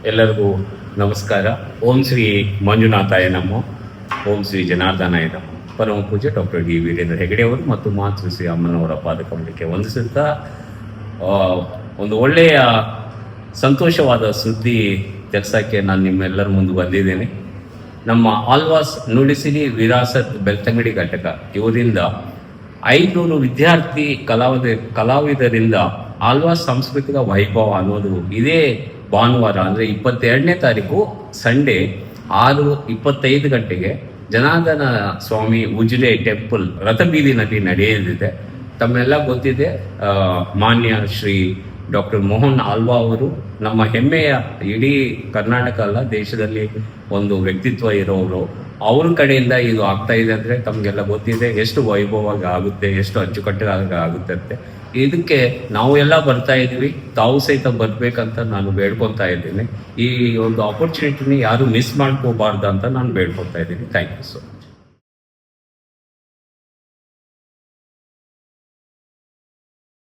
ಎಲ್ಲರಿಗೂ ನಮಸ್ಕಾರ. ಓಂ ಶ್ರೀ ಮಂಜುನಾಥಾಯ ನಮೋ, ಓಂ ಶ್ರೀ ಜನಾರ್ದನಾಯ ನಮೋ. ಪರಮ ಪೂಜ್ಯ ಡಾಕ್ಟರ್ ಡಿ ವೀರೇಂದ್ರ ಹೆಗಡೆ ಅವರು ಮತ್ತು ಮಾತೃ ಶ್ರೀ ಅಮ್ಮನವರ ಪಾದಕಮಲಕ್ಕೆ ವಂದಿಸುತ್ತಾ ಒಂದು ಒಳ್ಳೆಯ ಸಂತೋಷವಾದ ಸುದ್ದಿ ತಿಳಿಸೋಕ್ಕೆ ನಾನು ನಿಮ್ಮೆಲ್ಲರ ಮುಂದೆ ಬಂದಿದ್ದೇನೆ. ನಮ್ಮ ಆಳ್ವಾಸ್ ನುಡಿಸಿರಿ ವಿರಾಸತ್ ಬೆಳ್ತಂಗಡಿ ಘಟಕ ಇವರಿಂದ 500 ವಿದ್ಯಾರ್ಥಿ ಕಲಾವಿದರಿಂದ ಆಳ್ವಾಸ್ ಸಾಂಸ್ಕೃತಿಕ ವೈಭವ ಅನ್ನೋದು ಇದೇ ಭಾನುವಾರ ಅಂದರೆ 22ನೇ ತಾರೀಕು ಸಂಡೇ 6:25 ಗಂಟೆಗೆ ಜನಾರ್ದನ ಸ್ವಾಮಿ ಉಜಿರೆ ಟೆಂಪಲ್ ರಥಬೀದಿನಲ್ಲಿ ನಡೆಯಲಿದೆ. ತಮ್ಮೆಲ್ಲ ಗೊತ್ತಿದೆ, ಮಾನ್ಯ ಶ್ರೀ ಡಾಕ್ಟರ್ ಮೋಹನ್ ಆಳ್ವಾ ಅವರು ನಮ್ಮ ಹೆಮ್ಮೆಯ ಇಡೀ ಕರ್ನಾಟಕ ಅಲ್ಲ ದೇಶದಲ್ಲಿ ಒಂದು ವ್ಯಕ್ತಿತ್ವ ಇರೋರು. ಅವ್ರ ಕಡೆಯಿಂದ ಇದು ಆಗ್ತಾ ಇದೆ ಅಂದರೆ ತಮಗೆಲ್ಲ ಗೊತ್ತಿದೆ ಎಷ್ಟು ವೈಭವವಾಗಿ ಆಗುತ್ತೆ, ಎಷ್ಟು ಅಚ್ಚುಕಟ್ಟಾಗಿ ಆಗುತ್ತೆ ಅಂತೆ. ಇದಕ್ಕೆ ನಾವು ಎಲ್ಲ ಬರ್ತಾ ಇದ್ದೀವಿ, ತಾವು ಸಹಿತ ಬರ್ಬೇಕಂತ ನಾನು ಬೇಡ್ಕೊತಾ ಇದ್ದೀನಿ. ಈ ಒಂದು ಆಪರ್ಚುನಿಟಿನಿ ಯಾರು ಮಿಸ್ ಮಾಡ್ಕೋಬಾರ್ದು ಅಂತ ನಾನು ಬೇಡ್ಕೊತಾ ಇದ್ದೀನಿ. Thank you so much.